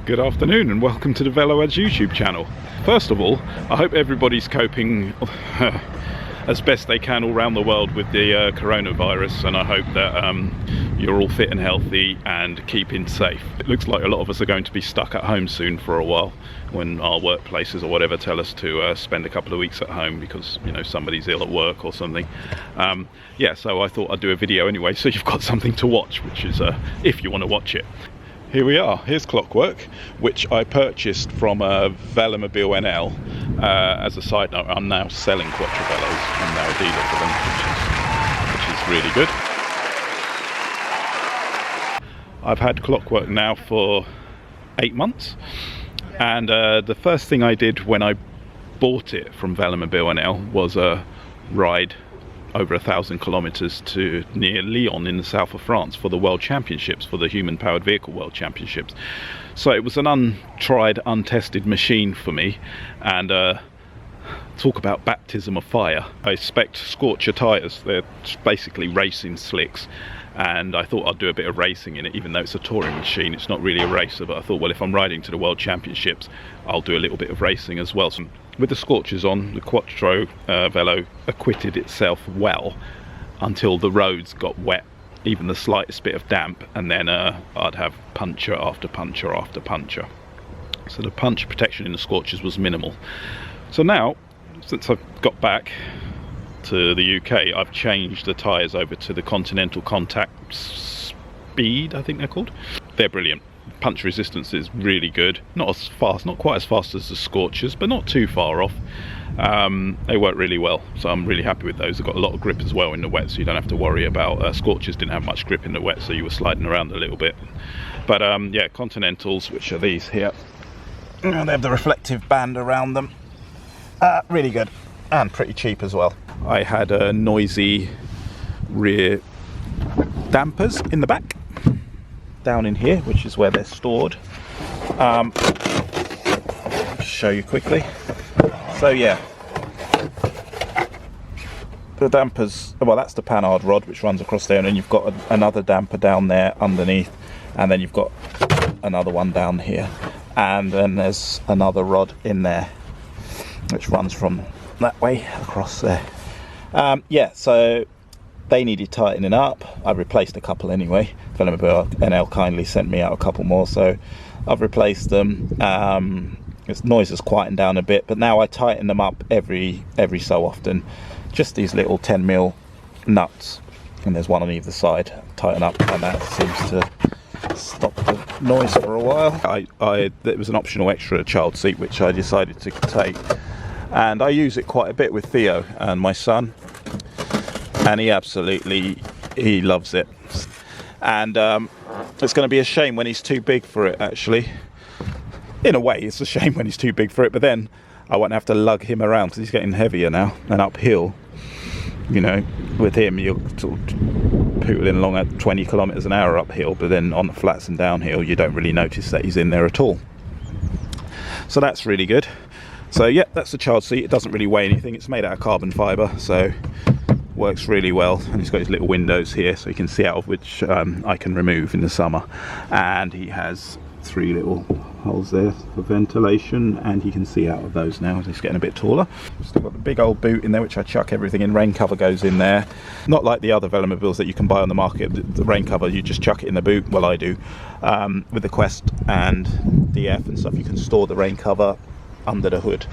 Good afternoon and welcome to the velo-ads YouTube channel. First of all, I hope everybody's coping as best they can all around the world with the coronavirus, and I hope that you're all fit and healthy and keeping safe. It looks like a lot of us are going to be stuck at home soon for a while when our workplaces or whatever tell us to spend a couple of weeks at home because, you know, somebody's ill at work or something. Yeah, so I thought I'd do a video anyway so you've got something to watch, which is if you want to watch it. Here we are, here's Clockwork, which I purchased from Velomobile NL. As a side note, I'm now selling Quattrovelos. I'm now a dealer for them, which is really good. I've had Clockwork now for 8 months, and the first thing I did when I bought it from Velomobile NL was a ride over 1,000 kilometers to near Lyon in the south of France for the World Championships, for the Human Powered Vehicle World Championships. So it was an untried, untested machine for me, and talk about baptism of fire. I spec'd Scorcher tyres. They're basically racing slicks, and I thought I'd do a bit of racing in it, even though it's a touring machine. It's not really a racer, but I thought, well, if I'm riding to the World Championships, I'll do a little bit of racing as well. So with the Scorchers on, the Quattrovelo acquitted itself well until the roads got wet, even the slightest bit of damp, and then I'd have puncture after puncture after puncture. So the puncture protection in the Scorchers was minimal. So now, since I've got back to the UK, I've changed the tyres over to the Continental Contact Speed, I think they're called. They're brilliant. Punch resistance is really good. Not as fast, not quite as fast as the Scorchers, but not too far off. They work really well, so I'm really happy with those. They've got a lot of grip as well in the wet, so you don't have to worry about Scorchers didn't have much grip in the wet, so you were sliding around a little bit. But yeah, Continentals, which are these here, and they have the reflective band around them. Really good and pretty cheap as well. I had noisy rear dampers in the back down in here, which is where they're stored. Show you quickly. So yeah, the dampers, well, that's the panhard rod which runs across there, and then you've got another damper down there underneath, and then you've got another one down here, and then there's another rod in there which runs from that way across there. Yeah, so they needed tightening up. I replaced a couple anyway. Velomobile NL kindly sent me out a couple more, so I've replaced them. Its noise has quietened down a bit, but now I tighten them up every so often. Just these little 10mm nuts, and there's one on either side. Tighten up, and that seems to stop the noise for a while. There was an optional extra child seat which I decided to take, and I use it quite a bit with Theo and my son, and he loves it. And it's going to be a shame when he's too big for it, actually. In a way, it's a shame when he's too big for it, but then I won't have to lug him around because he's getting heavier now, and uphill, you know, with him you're sort of pootling along at 20 kilometers an hour uphill, but then on the flats and downhill you don't really notice that he's in there at all. So that's really good. So yeah, that's the child seat. It doesn't really weigh anything. It's made out of carbon fibre, so works really well. And he's got his little windows here so you can see out of, which I can remove in the summer. And he has 3 little holes there for ventilation, and he can see out of those now as he's getting a bit taller. Still got the big old boot in there which I chuck everything in. Rain cover goes in there. Not like the other Velomobiles that you can buy on the market. The rain cover, you just chuck it in the boot. Well, I do. With the Quest and DF and stuff, you can store the rain cover under the hood,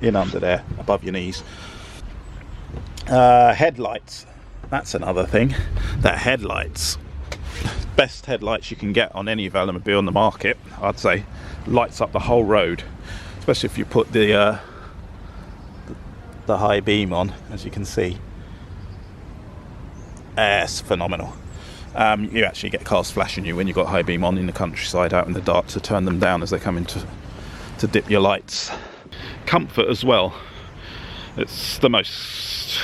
in under there, above your knees. Headlights, that's another thing. That headlights, best headlights you can get on any Velomobile on the market, I'd say. Lights up the whole road, especially if you put the high beam on, as you can see. It's phenomenal. You actually get cars flashing you when you've got high beam on in the countryside out in the dark to turn them down as they come in to dip your lights. Comfort as well. It's the most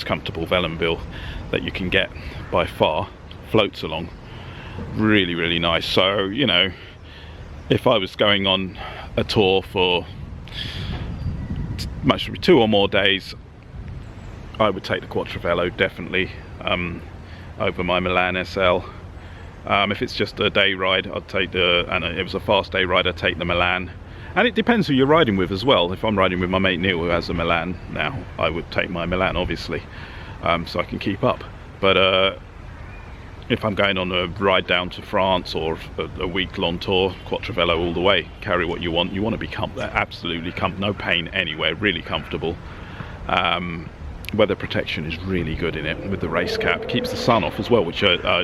comfortable Velomobile that you can get by far. Floats along really, really nice. So, you know, if I was going on a tour for most 2 or more days, I would take the Quattrovelo definitely over my Milan SL. If it's just a day ride, I'd take and it was a fast day ride, I'd take the Milan. And it depends who you're riding with as well. If I'm riding with my mate Neil, who has a Milan now, I would take my Milan obviously, so I can keep up. But if I'm going on a ride down to France or a week-long tour, Quattrovelo all the way. Carry what you want. You want to be absolutely no pain anywhere, really comfortable. Weather protection is really good in it with the race cap. Keeps the sun off as well, which I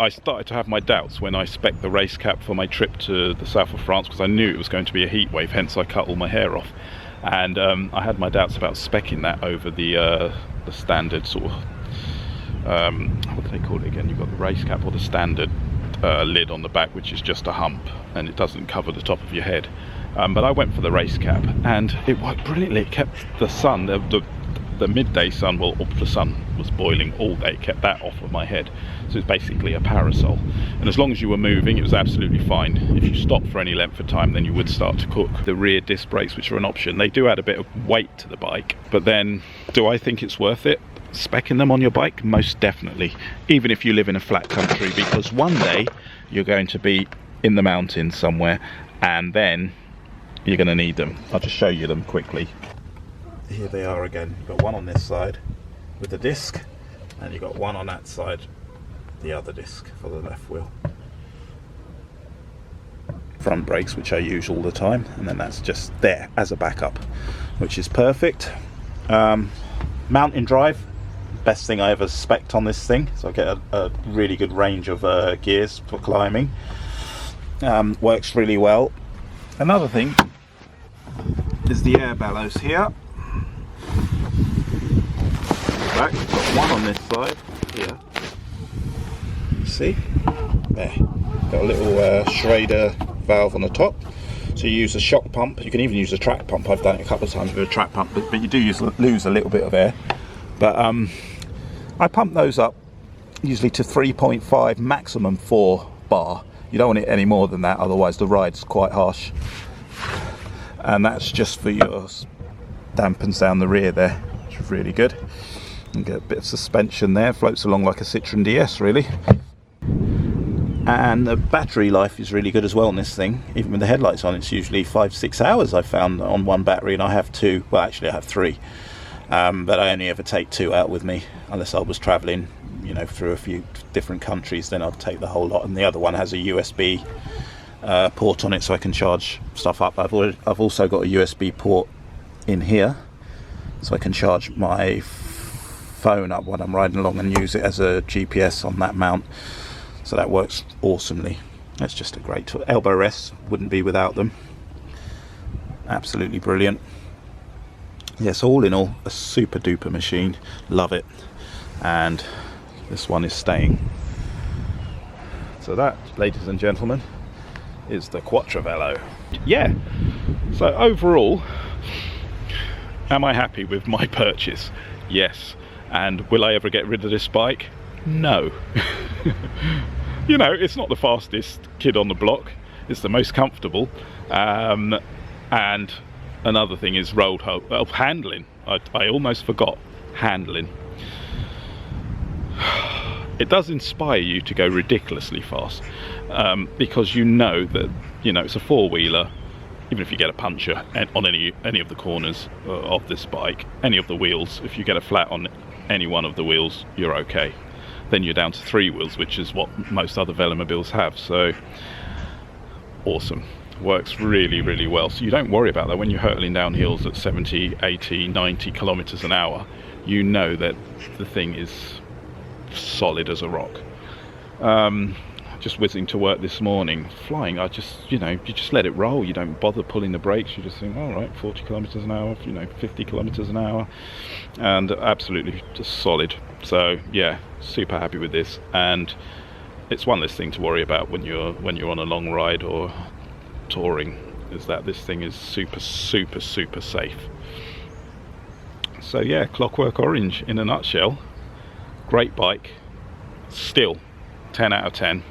started to have my doubts when I spec'd the race cap for my trip to the south of France, because I knew it was going to be a heat wave, hence I cut all my hair off. And I had my doubts about speccing that over the standard sort of what do they call it again? You've got the race cap or the standard lid on the back, which is just a hump and it doesn't cover the top of your head. But I went for the race cap and it worked brilliantly. It kept the sun, the midday sun, well, the sun was boiling all day, kept that off of my head. So it's basically a parasol. And as long as you were moving, it was absolutely fine. If you stopped for any length of time, then you would start to cook. The rear disc brakes, which are an option, they do add a bit of weight to the bike. But then, do I think it's worth it? Speccing them on your bike? Most definitely. Even if you live in a flat country, because one day you're going to be in the mountains somewhere and then you're going to need them. I'll just show you them quickly. Here they are again. You've got one on this side with the disc, and you've got one on that side, the other disc for the left wheel. Front brakes, which I use all the time, and then that's just there as a backup, which is perfect. Mountain drive, best thing I ever spec'd on this thing, so I get a really good range of gears for climbing. Works really well. Another thing is the air bellows here. Back, got one on this side here. See? There. Got a little Schrader valve on the top. So you use a shock pump. You can even use a track pump. I've done it a couple of times with a track pump, but you do lose a little bit of air. But I pump those up usually to 3.5, maximum 4 bar. You don't want it any more than that, otherwise the ride's quite harsh. And that's just for your dampens down the rear there, which is really good. You get a bit of suspension there, floats along like a Citroen DS really. And the battery life is really good as well on this thing. Even with the headlights on, it's usually 5-6 hours I found on one battery, and I have 2, well actually I have 3. But I only ever take 2 out with me, unless I was travelling, you know, through a few different countries, then I'd take the whole lot. And the other one has a USB port on it, so I can charge stuff up. I've also got a USB port in here, so I can charge my phone up when I'm riding along and use it as a GPS on that mount. So that works awesomely. That's just a great tool. Elbow rests, wouldn't be without them. Absolutely brilliant. Yes, all in all, a super duper machine. Love it. And this one is staying. So that, ladies and gentlemen, is the Quattrovelo. Yeah, so overall, am I happy with my purchase? Yes. And will I ever get rid of this bike? No. You know, it's not the fastest kid on the block, it's the most comfortable. And another thing is handling. I almost forgot handling. It does inspire you to go ridiculously fast, because you know that, you know, it's a four-wheeler. Even if you get a puncture on any of the corners of this bike, any of the wheels, if you get a flat on any one of the wheels, you're okay. Then you're down to 3 wheels, which is what most other Velomobiles have. So awesome. Works really, really well. So you don't worry about that when you're hurtling down hills at 70, 80, 90 kilometers an hour. You know that the thing is solid as a rock. Just whizzing to work this morning, flying, I just, you know, you just let it roll. You don't bother pulling the brakes. You just think, all right, 40 kilometers an hour, you know, 50 kilometers an hour, and absolutely just solid. So yeah, super happy with this, and it's one less thing to worry about when you're on a long ride or touring, is that this thing is super safe. So yeah, Clockwork Orange in a nutshell. Great bike, still 10 out of 10.